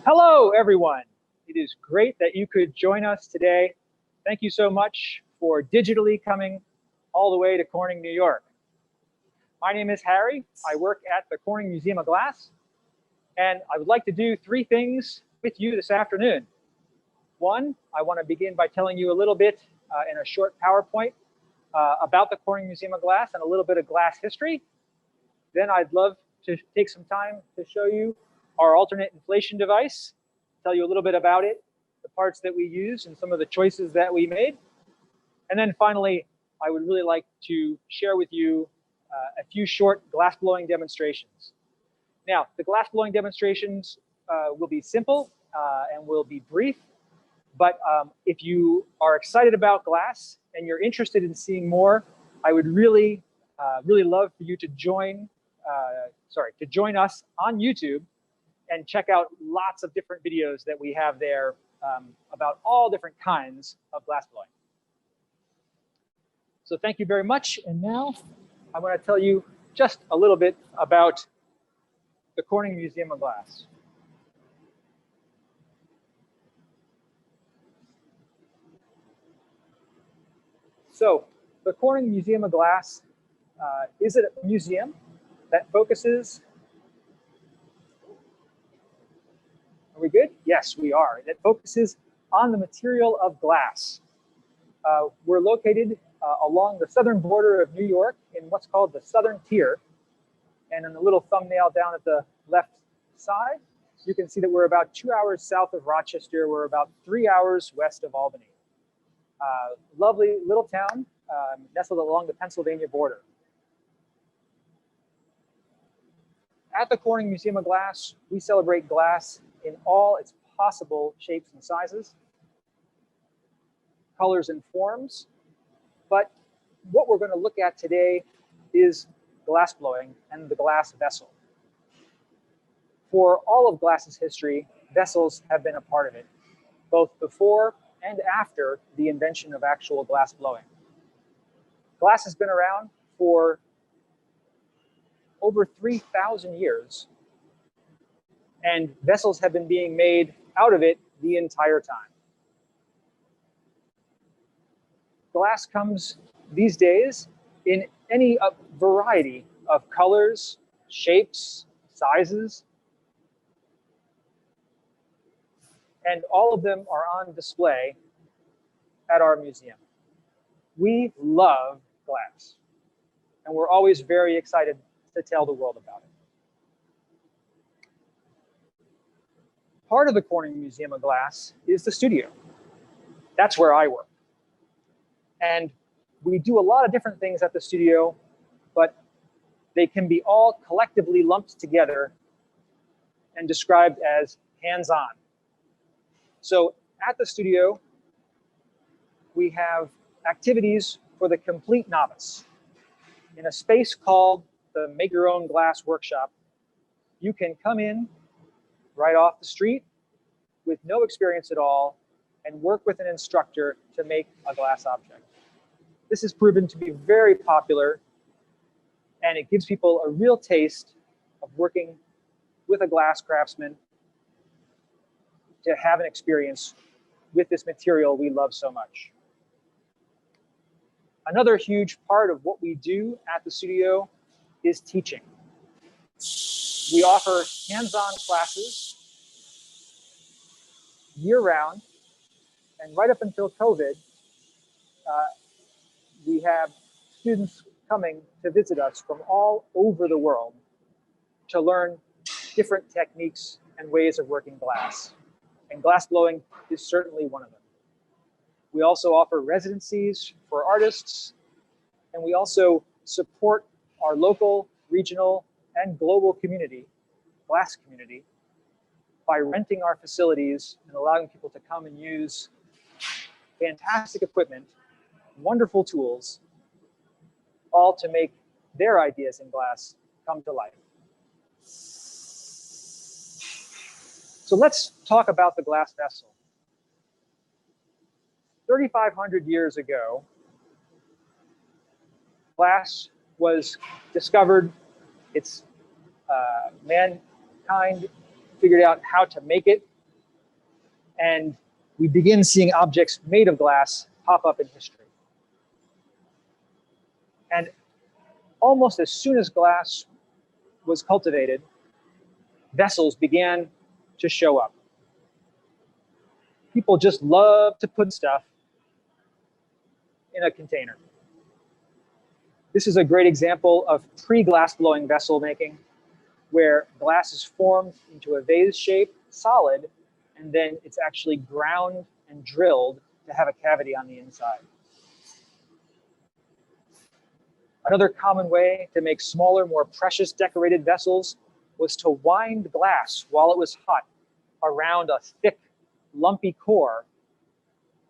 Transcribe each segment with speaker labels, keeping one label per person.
Speaker 1: Hello, everyone. It is great that you could join us today. Thank you so much for digitally coming all the way to Corning, New York. My name is Harry. I work at the Corning Museum of Glass, and I would like to do three things with you this afternoon. One, I want to begin by telling you a little bit in a short PowerPoint about the Corning Museum of Glass and a little bit of glass history. Then I'd love to take some time to show you our alternate inflation device, tell you a little bit about it, the parts that we use, and some of the choices that we made. And then finally, I would really like to share with you a few short glass blowing demonstrations. Now, the glass blowing demonstrations will be simple and will be brief, but if you are excited about glass and you're interested in seeing more, I would really love for you to join us on YouTube and check out lots of different videos that we have there about all different kinds of glass blowing. So thank you very much. And now I want to tell you just a little bit about the Corning Museum of Glass. So the Corning Museum of Glass is a museum that focuses. Are we good? Yes, we are. It focuses on the material of glass. We're located along the southern border of New York in what's called the Southern Tier. And in the little thumbnail down at the left side, you can see that we're about 2 hours south of Rochester. We're about 3 hours west of Albany. Lovely little town nestled along the Pennsylvania border. At the Corning Museum of Glass, we celebrate glass in all its possible shapes and sizes, colors and forms. But what we're going to look at today is glass blowing and the glass vessel. For all of glass's history, vessels have been a part of it, both before and after the invention of actual glass blowing. Glass has been around for over 3,000 years, and vessels have been being made out of it the entire time. Glass comes these days in any variety of colors, shapes, sizes, and all of them are on display at our museum. We love glass, and we're always very excited to tell the world about it. Part of the Corning Museum of Glass is the studio. That's where I work. And we do a lot of different things at the studio, but they can be all collectively lumped together and described as hands-on. So at the studio, we have activities for the complete novice. In a space called the Make Your Own Glass Workshop, you can come in right off the street with no experience at all and work with an instructor to make a glass object. This has proven to be very popular, and it gives people a real taste of working with a glass craftsman to have an experience with this material we love so much. Another huge part of what we do at the studio is teaching. We offer hands-on classes year-round, and right up until COVID, we have students coming to visit us from all over the world to learn different techniques and ways of working glass. And glass blowing is certainly one of them. We also offer residencies for artists, and we also support our local, regional, and global community, glass community, by renting our facilities and allowing people to come and use fantastic equipment, wonderful tools, all to make their ideas in glass come to life. So let's talk about the glass vessel. 3,500 years ago, glass was discovered. Mankind figured out how to make it and we begin seeing objects made of glass pop up in history. And almost as soon as glass was cultivated, vessels began to show up. People just love to put stuff in a container. This is a great example of pre-glassblowing vessel making, where glass is formed into a vase shape, solid, and then it's actually ground and drilled to have a cavity on the inside. Another common way to make smaller, more precious decorated vessels was to wind glass while it was hot around a thick, lumpy core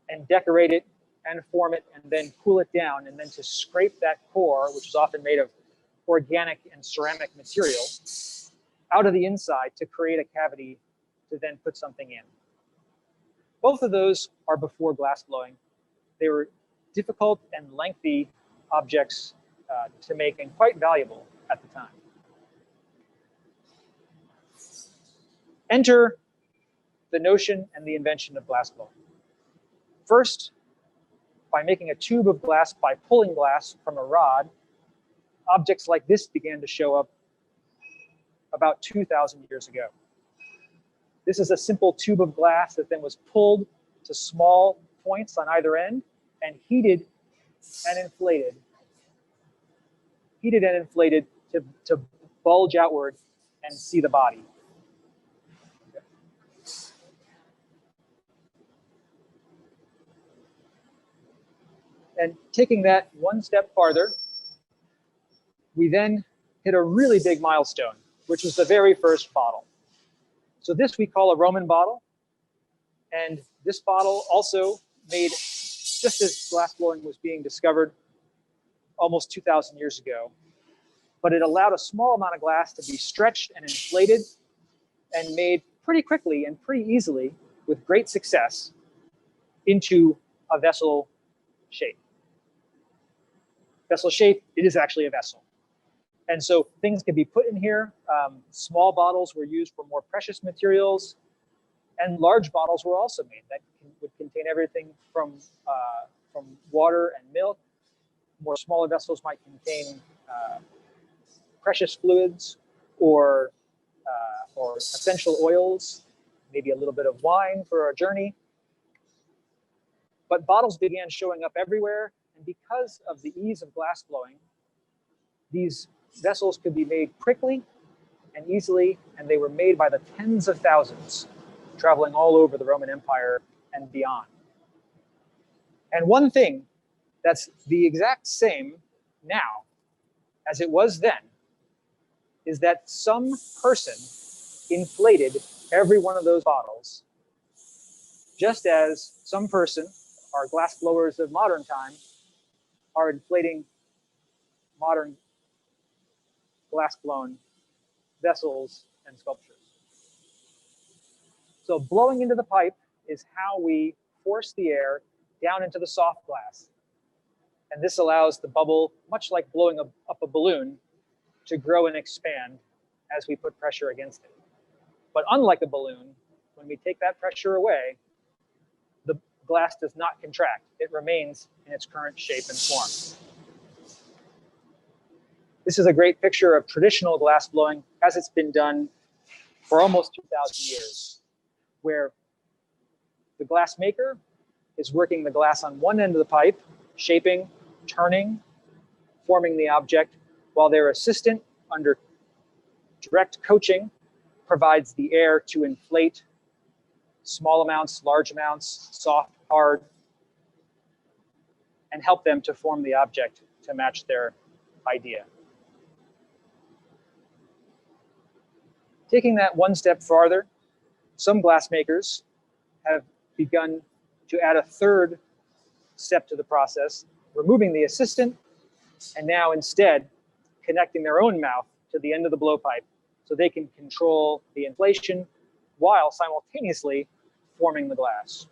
Speaker 1: and decorate it and form it and then cool it down, and then to scrape that core, which is often made of organic and ceramic material, out of the inside to create a cavity to then put something in. Both of those are before glassblowing. They were difficult and lengthy objects to make and quite valuable at the time. Enter the notion and the invention of glassblowing. First, by making a tube of glass by pulling glass from a rod, objects like this began to show up about 2,000 years ago. This is a simple tube of glass that then was pulled to small points on either end and heated and inflated. Heated and inflated to bulge outward and see the body. And taking that one step farther, we then hit a really big milestone, which was the very first bottle. So this we call a Roman bottle. And this bottle also made just as glassblowing was being discovered almost 2,000 years ago. But it allowed a small amount of glass to be stretched and inflated and made pretty quickly and pretty easily with great success into a vessel shape. Vessel shape, it is actually a vessel. And so things can be put in here. Small bottles were used for more precious materials, and large bottles were also made that would contain everything from water and milk. More smaller vessels might contain precious fluids or essential oils, maybe a little bit of wine for our journey. But bottles began showing up everywhere, and because of the ease of glassblowing, these vessels could be made quickly and easily, and they were made by the tens of thousands, traveling all over the Roman Empire and beyond. And one thing that's the exact same now as it was then is that some person inflated every one of those bottles, just as some person, our glass blowers of modern time, are inflating modern glass-blown vessels and sculptures. So blowing into the pipe is how we force the air down into the soft glass. And this allows the bubble, much like blowing up a balloon, to grow and expand as we put pressure against it. But unlike a balloon, when we take that pressure away, the glass does not contract. It remains in its current shape and form. This is a great picture of traditional glass blowing as it's been done for almost 2,000 years, where the glass maker is working the glass on one end of the pipe, shaping, turning, forming the object, while their assistant, under direct coaching, provides the air to inflate small amounts, large amounts, soft, hard, and help them to form the object to match their idea. Taking that one step farther, some glass makers have begun to add a third step to the process, removing the assistant, and now instead connecting their own mouth to the end of the blowpipe so they can control the inflation while simultaneously forming the glass.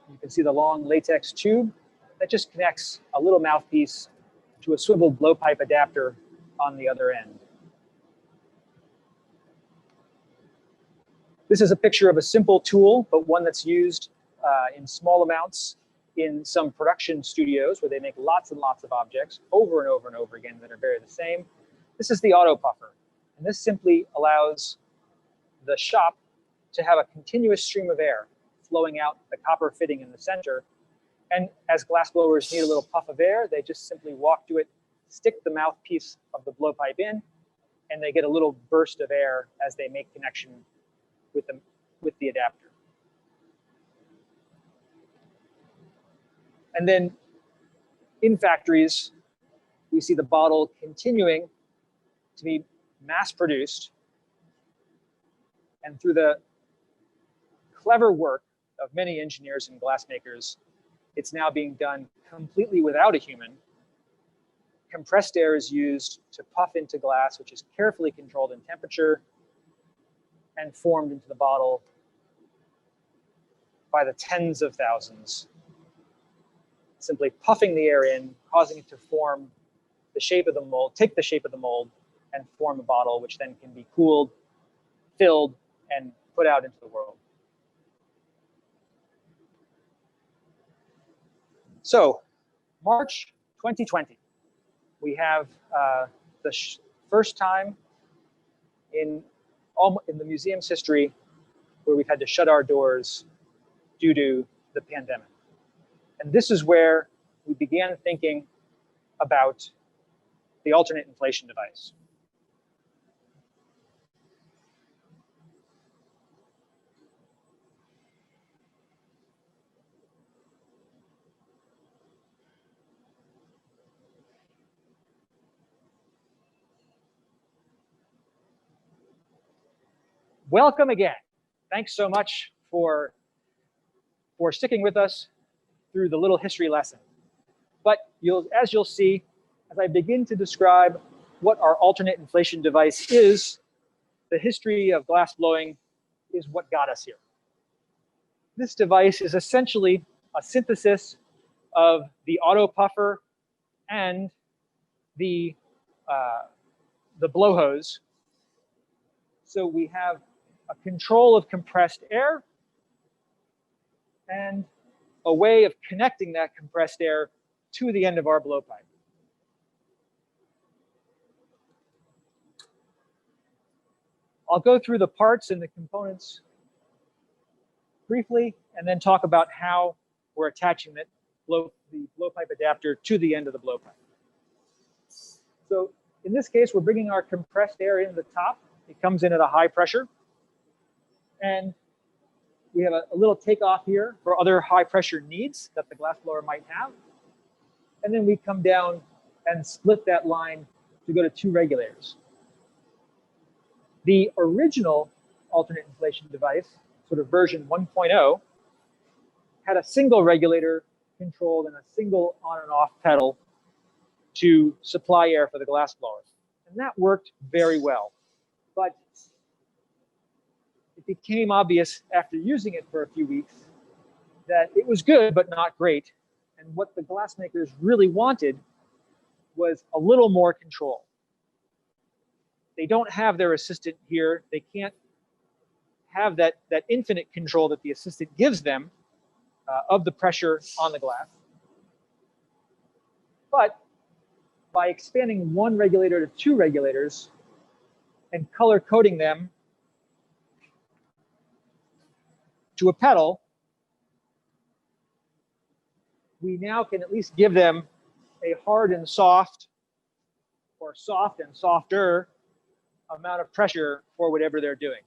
Speaker 1: You can see the long latex tube that just connects a little mouthpiece to a swiveled blowpipe adapter on the other end. This is a picture of a simple tool, but one that's used in small amounts in some production studios where they make lots and lots of objects over and over and over again that are very the same. This is the auto puffer. And this simply allows the shop to have a continuous stream of air flowing out the copper fitting in the center. And as glass blowers need a little puff of air, they just simply walk to it, stick the mouthpiece of the blowpipe in, and they get a little burst of air as they make connection with the adapter. And then in factories, we see the bottle continuing to be mass produced. And through the clever work of many engineers and glass makers, it's now being done completely without a human. Compressed air is used to puff into glass, which is carefully controlled in temperature and formed into the bottle by the tens of thousands. Simply puffing the air in, causing it to form the shape of the mold, take the shape of the mold, and form a bottle, which then can be cooled, filled, and put out into the world. So, March 2020, we have the first time in the museum's history where we've had to shut our doors due to the pandemic. And this is where we began thinking about the alternate inflation device. Welcome again. Thanks so much for sticking with us through the little history lesson. But as you'll see, as I begin to describe what our alternate inflation device is, the history of glass blowing is what got us here. This device is essentially a synthesis of the auto puffer and the blowhose. So we have a control of compressed air and a way of connecting that compressed air to the end of our blowpipe. I'll go through the parts and the components briefly, and then talk about how we're attaching the blowpipe adapter to the end of the blowpipe. So in this case, we're bringing our compressed air into the top. It comes in at a high pressure. And we have a little takeoff here for other high pressure needs that the glass blower might have. And then we come down and split that line to go to 2 regulators. The original alternate inflation device, sort of version 1.0, had a single regulator controlled and a single on and off pedal to supply air for the glass blower. And that worked very well. But it became obvious after using it for a few weeks that it was good, but not great. And what the glass makers really wanted was a little more control. They don't have their assistant here. They can't have that infinite control that the assistant gives them of the pressure on the glass. But by expanding 1 regulator to 2 regulators and color coding them to a pedal, we now can at least give them a hard and soft, or soft and softer amount of pressure for whatever they're doing.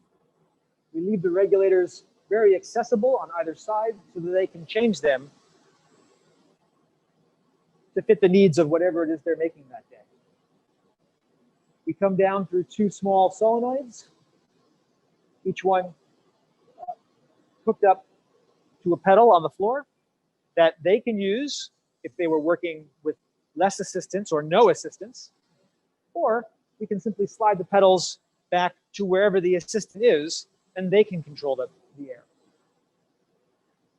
Speaker 1: We leave the regulators very accessible on either side so that they can change them to fit the needs of whatever it is they're making that day. We come down through 2 small solenoids, each one hooked up to a pedal on the floor that they can use if they were working with less assistance or no assistance, or we can simply slide the pedals back to wherever the assistant is, and they can control the air.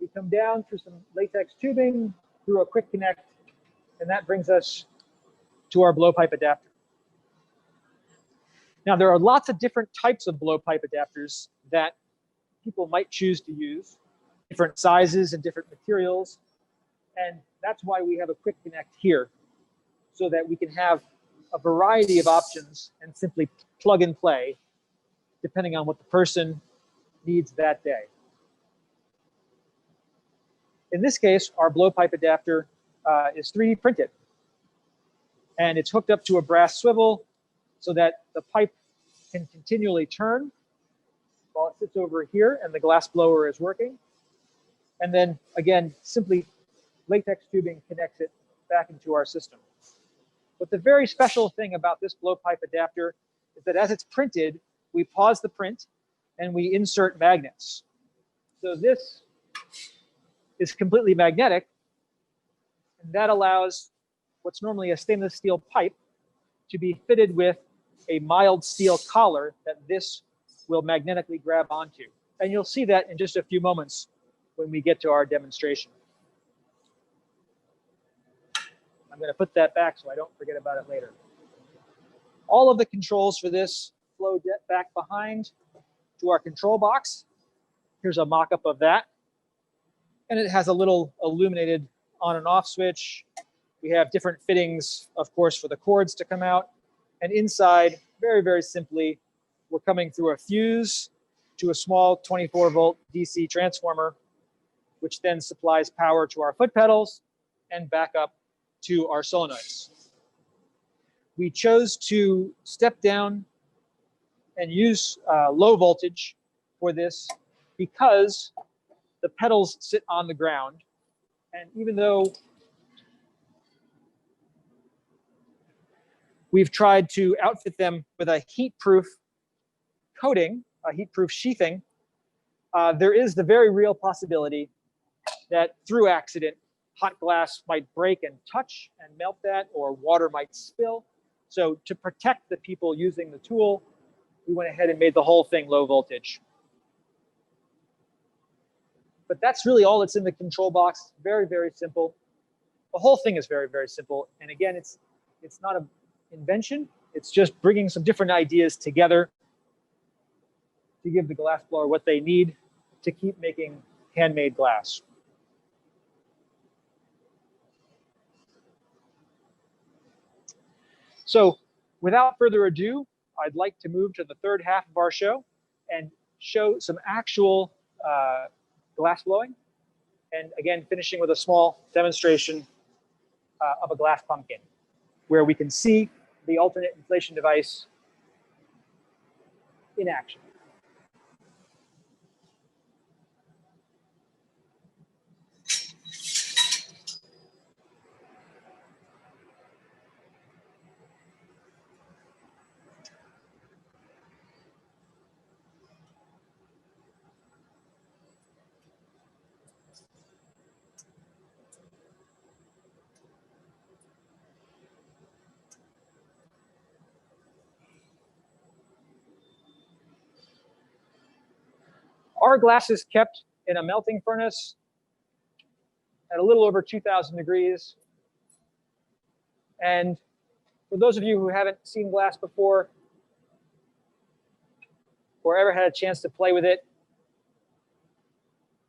Speaker 1: We come down through some latex tubing, through a quick connect, and that brings us to our blowpipe adapter. Now, there are lots of different types of blowpipe adapters that people might choose to use, different sizes and different materials. And that's why we have a quick connect here, so that we can have a variety of options and simply plug and play depending on what the person needs that day. In this case, our blowpipe adapter is 3D printed, and it's hooked up to a brass swivel so that the pipe can continually turn while it sits over here and the glass blower is working. And then again, simply latex tubing connects it back into our system. But the very special thing about this blowpipe adapter is that as it's printed, we pause the print and we insert magnets. So this is completely magnetic, and that allows what's normally a stainless steel pipe to be fitted with a mild steel collar that this will magnetically grab onto. And you'll see that in just a few moments when we get to our demonstration. I'm going to put that back so I don't forget about it later. All of the controls for this flow back behind to our control box. Here's a mock-up of that. And it has a little illuminated on and off switch. We have different fittings, of course, for the cords to come out. And inside, very, very simply, we're coming through a fuse to a small 24-volt DC transformer, which then supplies power to our foot pedals and back up to our solenoids. We chose to step down and use low voltage for this because the pedals sit on the ground. And even though we've tried to outfit them with a heat-proof coating, a heat-proof sheathing, there is the very real possibility that through accident, hot glass might break and touch and melt that, or water might spill. So to protect the people using the tool, we went ahead and made the whole thing low voltage. But that's really all that's in the control box. Very, very simple. The whole thing is very, very simple. And again, it's not an invention. It's just bringing some different ideas together to give the glass blower what they need to keep making handmade glass. So without further ado, I'd like to move to the third half of our show and show some actual glass blowing. And again, finishing with a small demonstration of a glass pumpkin, where we can see the alternate inflation device in action. Our glass is kept in a melting furnace at a little over 2,000 degrees. And for those of you who haven't seen glass before, or ever had a chance to play with it,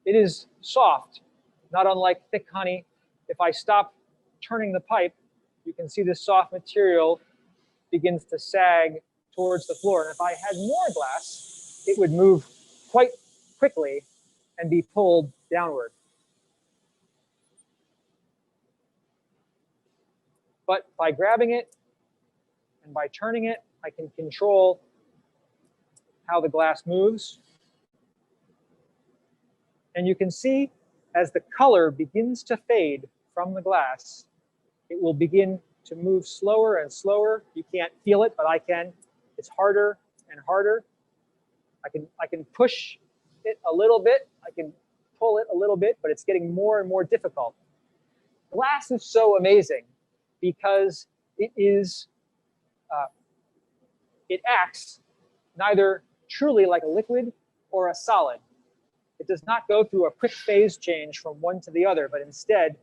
Speaker 1: it is soft, not unlike thick honey. If I stop turning the pipe, you can see this soft material begins to sag towards the floor. And if I had more glass, it would move quite quickly and be pulled downward. But by grabbing it and by turning it, I can control how the glass moves. And you can see as the color begins to fade from the glass, it will begin to move slower and slower. You can't feel it, but I can. It's harder and harder. I can push it a little bit. I can pull it a little bit, but it's getting more and more difficult. Glass is so amazing because it acts neither truly like a liquid or a solid. It does not go through a quick phase change from one to the other, but instead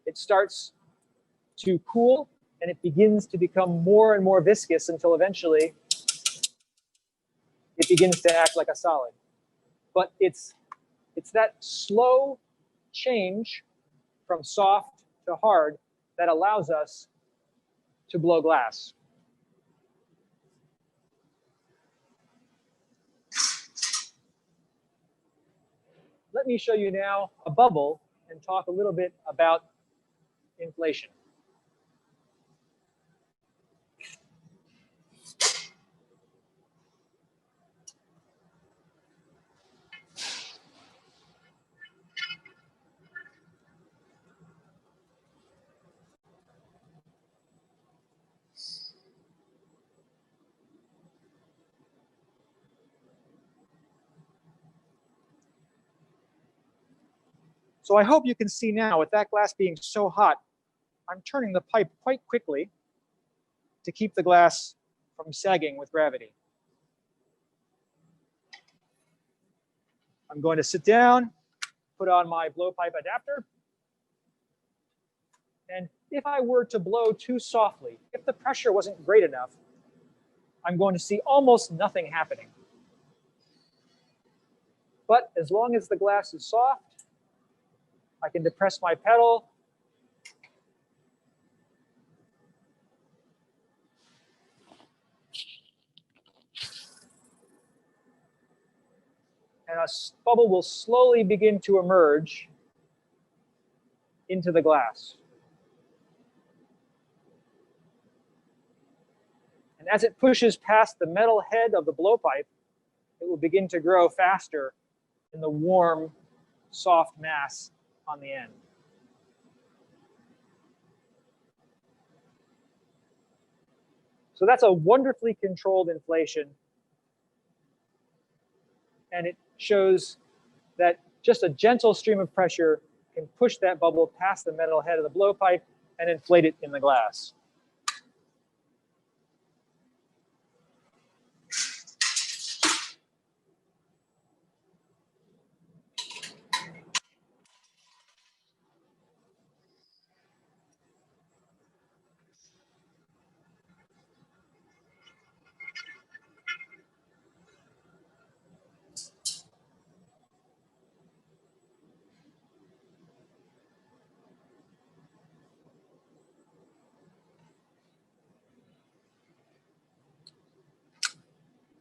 Speaker 1: it starts to cool and it begins to become more and more viscous until eventually it begins to act like a solid. but it's that slow change from soft to hard that allows us to blow glass. Let me show you now a bubble and talk a little bit about inflation. So I hope you can see now, with that glass being so hot, I'm turning the pipe quite quickly to keep the glass from sagging with gravity. I'm going to sit down, put on my blowpipe adapter, and if I were to blow too softly, if the pressure wasn't great enough, I'm going to see almost nothing happening. But as long as the glass is soft, I can depress my pedal, and a bubble will slowly begin to emerge into the glass. And as it pushes past the metal head of the blowpipe, it will begin to grow faster in the warm, soft mass on the end. So that's a wonderfully controlled inflation. And it shows that just a gentle stream of pressure can push that bubble past the metal head of the blowpipe and inflate it in the glass.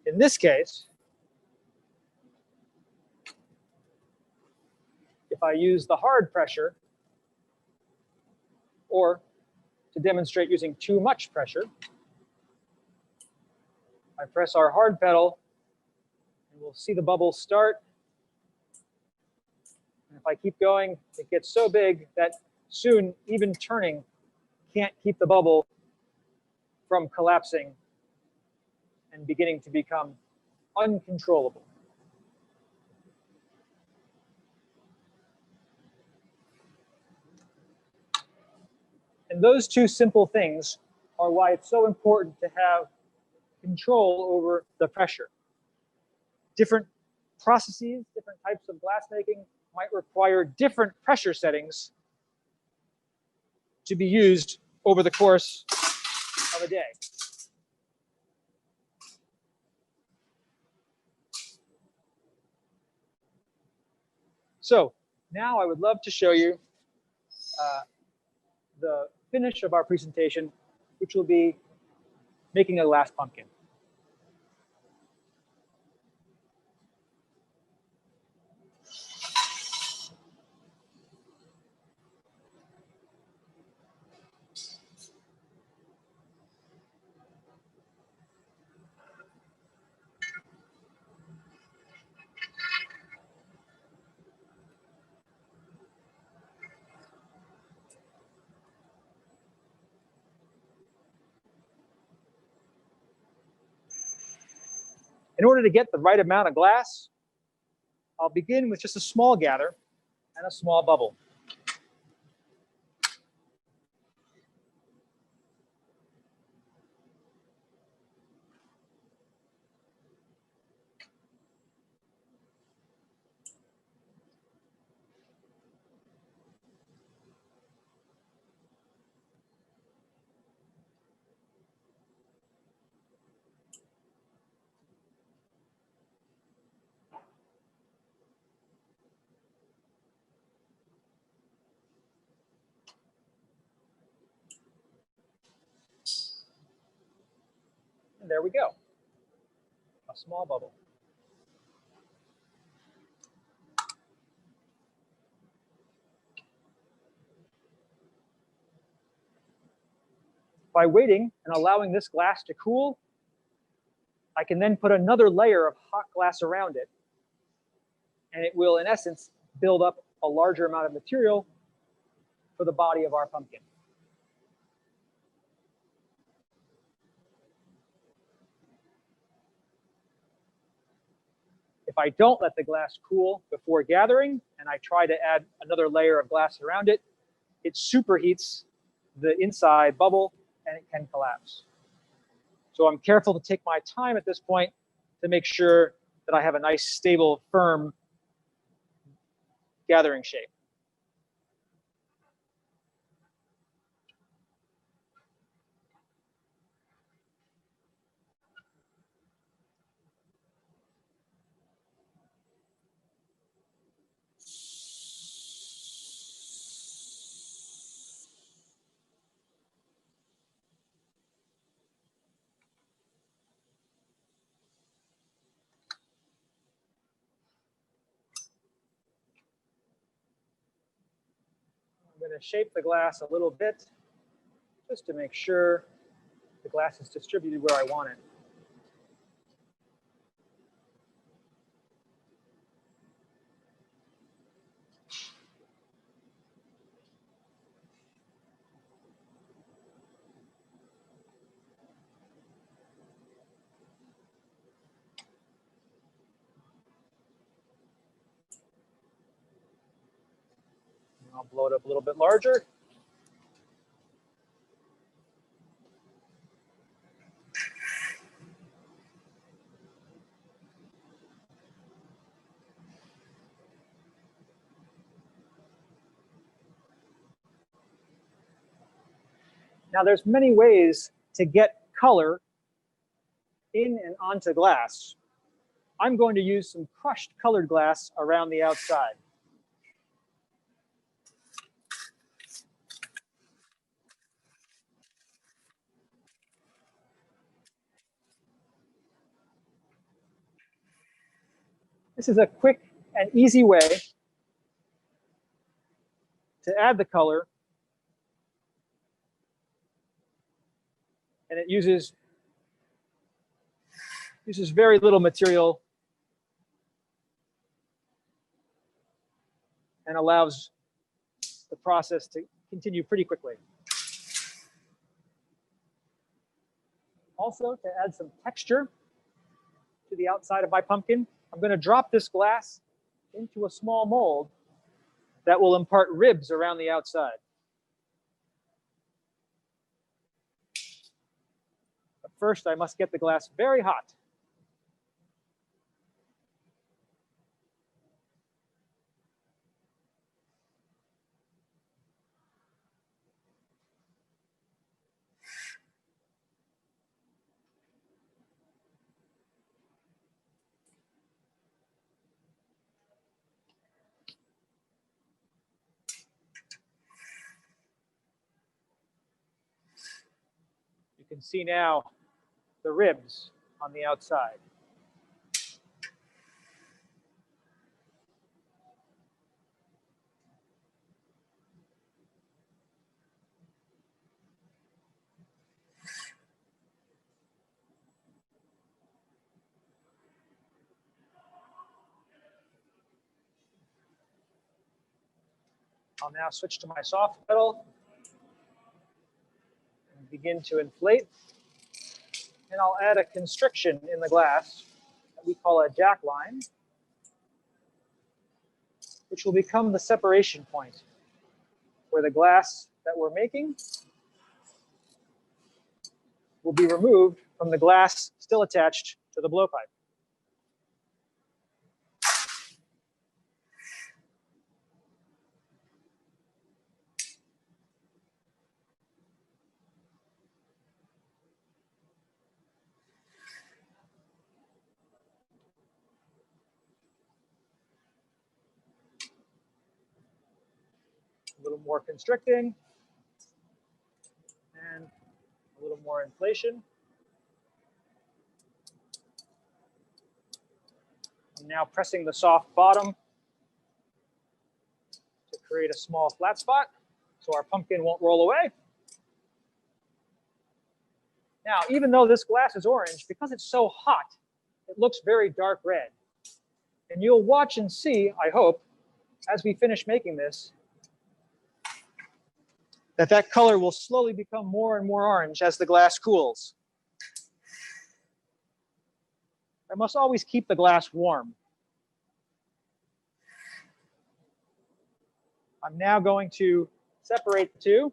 Speaker 1: In this case, if I use the hard pressure, or to demonstrate using too much pressure, I press our hard pedal, and we'll see the bubble start. And if I keep going, it gets so big that soon even turning can't keep the bubble from collapsing and beginning to become uncontrollable. And those two simple things are why it's so important to have control over the pressure. Different processes, different types of glass making might require different pressure settings to be used over the course of a day. So now I would love to show you the finish of our presentation, which will be making a glass pumpkin. In order to get the right amount of glass, I'll begin with just a small gather and a small bubble. And there we go, a small bubble. By waiting and allowing this glass to cool, I can then put another layer of hot glass around it, and it will, in essence, build up a larger amount of material for the body of our pumpkin. If I don't let the glass cool before gathering, and I try to add another layer of glass around it, it superheats the inside bubble, and it can collapse. So I'm careful to take my time at this point to make sure that I have a nice, stable, firm gathering shape. I'm going to shape the glass a little bit just to make sure the glass is distributed where I want it. I'll blow it up a little bit larger. Now there's many ways to get color in and onto glass. I'm going to use some crushed colored glass around the outside. This is a quick and easy way to add the color, and it uses very little material and allows the process to continue pretty quickly. Also, to add some texture to the outside of my pumpkin, I'm going to drop this glass into a small mold that will impart ribs around the outside. But first, I must get the glass very hot. You can see now the ribs on the outside. I'll now switch to my soft metal and begin to inflate. And I'll add a constriction in the glass that we call a jack line, which will become the separation point where the glass that we're making will be removed from the glass still attached to the blowpipe. A little more constricting and a little more inflation. and now pressing the soft bottom to create a small flat spot so our pumpkin won't roll away. Now, even though this glass is orange, because it's so hot, it looks very dark red. And you'll watch and see, I hope, as we finish making this, that color will slowly become more and more orange as the glass cools. I must always keep the glass warm. I'm now going to separate the two.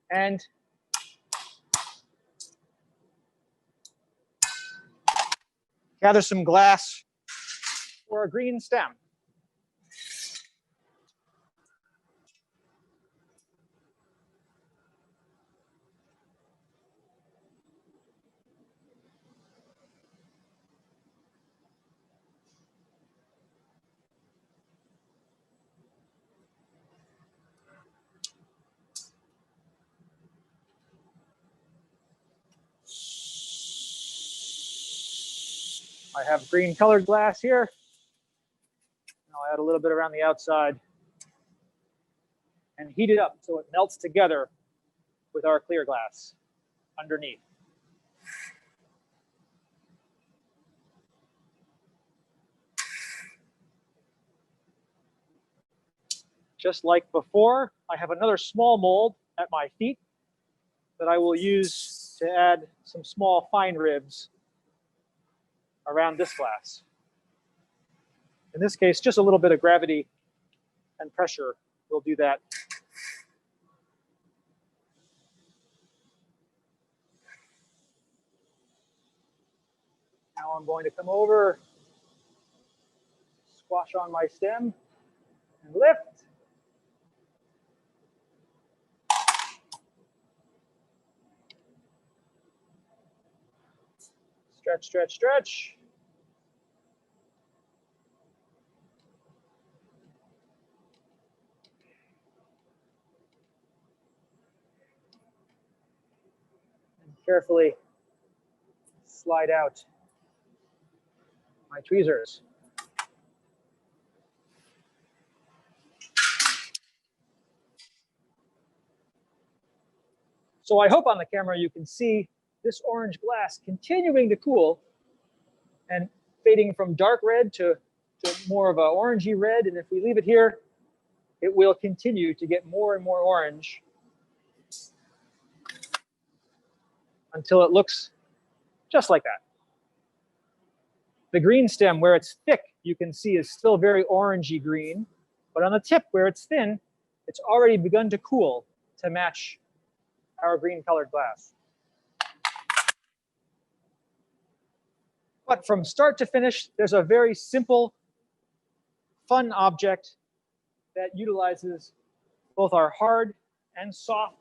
Speaker 1: And gather some glass for a green stem. I have green colored glass here. I'll add a little bit around the outside and heat it up so it melts together with our clear glass underneath. Just like before, I have another small mold at my feet that I will use to add some small fine ribs around this glass. In this case, just a little bit of gravity and pressure will do that. Now I'm going to come over, squash on my stem, and lift. Stretch, stretch, stretch. And carefully slide out my tweezers. So I hope on the camera you can see this orange glass continuing to cool and fading from dark red to more of a orangey red. And if we leave it here, it will continue to get more and more orange until it looks just like that. The green stem, where it's thick, you can see is still very orangey green, but on the tip where it's thin, it's already begun to cool to match our green colored glass. But from start to finish, there's a very simple, fun object that utilizes both our hard and soft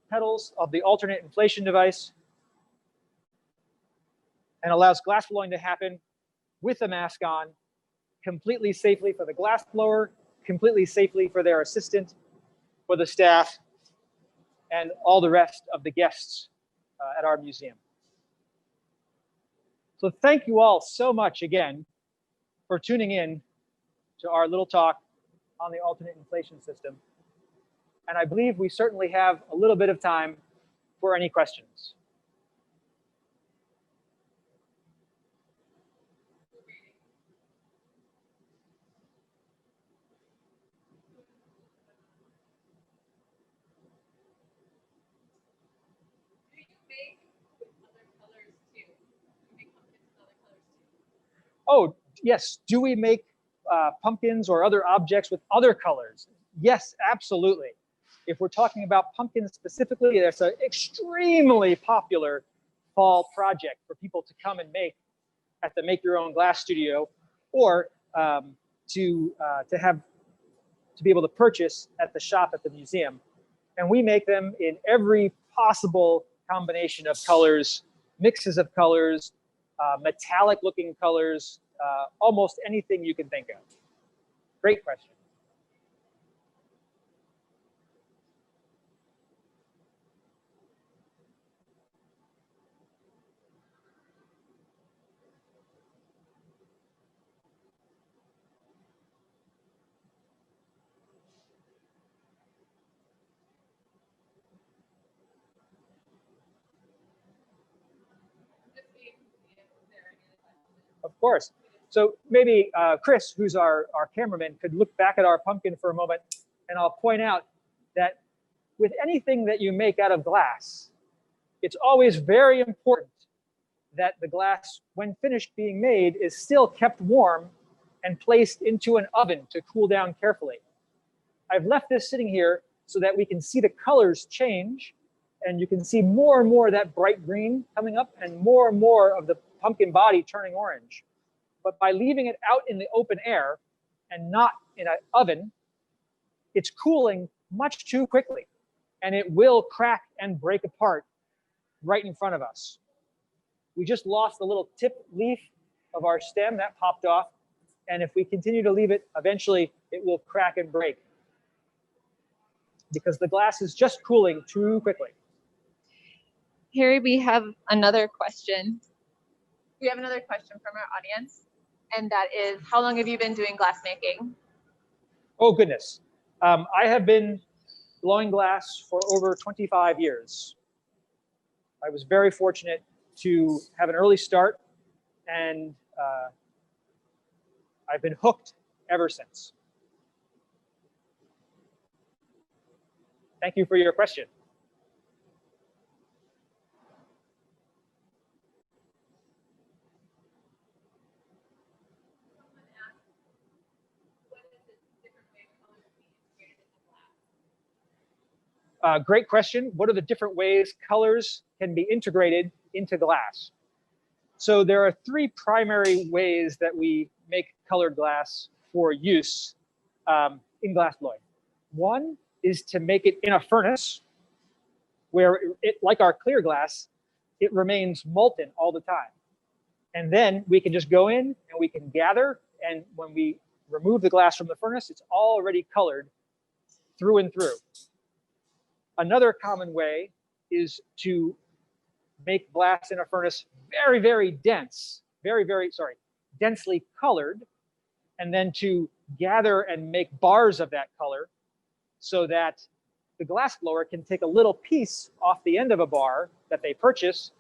Speaker 1: petals of the alternate inflation device and allows glass blowing to happen with a mask on, completely safely for the glass blower, completely safely for their assistant, for the staff, and all the rest of the guests at our museum. So thank you all so much again for tuning in to our little talk on the alternate inflation system. And I believe we certainly have a little bit of time for any questions. Oh, yes. Do we make pumpkins or other objects with other colors? Yes, absolutely. If we're talking about pumpkins specifically, that's an extremely popular fall project for people to come and make at the Make Your Own Glass Studio, or to be able to purchase at the shop at the museum. And we make them in every possible combination of colors, mixes of colors, metallic looking colors, almost anything you can think of. Great question. course. So maybe Chris, who's our cameraman, could look back at our pumpkin for a moment, and I'll point out that with anything that you make out of glass, it's always very important that the glass, when finished being made, is still kept warm and placed into an oven to cool down carefully. I've left this sitting here so that we can see the colors change, and you can see more and more of that bright green coming up and more of the pumpkin body turning orange. But by leaving it out in the open air and not in an oven, it's cooling much too quickly, and it will crack and break apart right in front of us. We just lost the little tip leaf of our stem that popped off, and if we continue to leave it, eventually it will crack and break because the glass is just cooling too quickly.
Speaker 2: Harry, we have another question. We have another question from our audience, and that is, how long have you been doing glass making?
Speaker 1: Oh, goodness. I have been blowing glass for over 25 years. I was very fortunate to have an early start, and I've been hooked ever since. Thank you for your question. Great question. What are the different ways colors can be integrated into glass? So there are three primary ways that we make colored glass for use in glassblowing. One is to make it in a furnace where it, like our clear glass, it remains molten all the time. And then we can just go in and we can gather, and when we remove the glass from the furnace, it's already colored through and through. Another common way is to make glass in a furnace very dense, densely colored, and then to gather and make bars of that color so that the glassblower can take a little piece off the end of a bar that they purchase,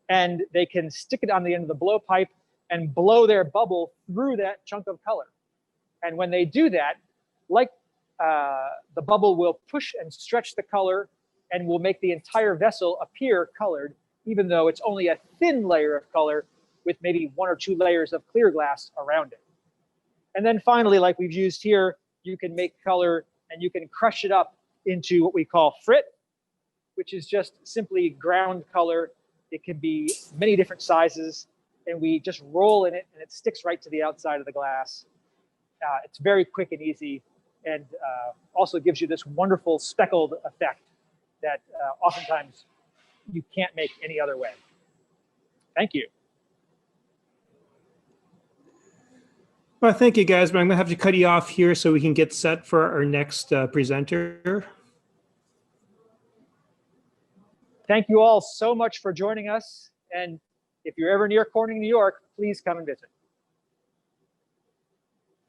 Speaker 1: and they can stick it on the end of the blowpipe and blow their bubble through that chunk of color. And when they do that, like the bubble will push and stretch the color and will make the entire vessel appear colored, even though it's only a thin layer of color with maybe 1 or 2 layers of clear glass around it. And then finally, like we've used here, you can make color and you can crush it up into what we call frit, which is just simply ground color. It can be many different sizes, and we just roll in it and it sticks right to the outside of the glass. It's very quick and easy, and also gives you this wonderful speckled effect that oftentimes you can't make any other way. Thank you.
Speaker 3: Well, thank you, guys, but I'm going to have to cut you off here so we can get set for our next presenter.
Speaker 1: Thank you all so much for joining us, and if you're ever near Corning, New York, please come and visit.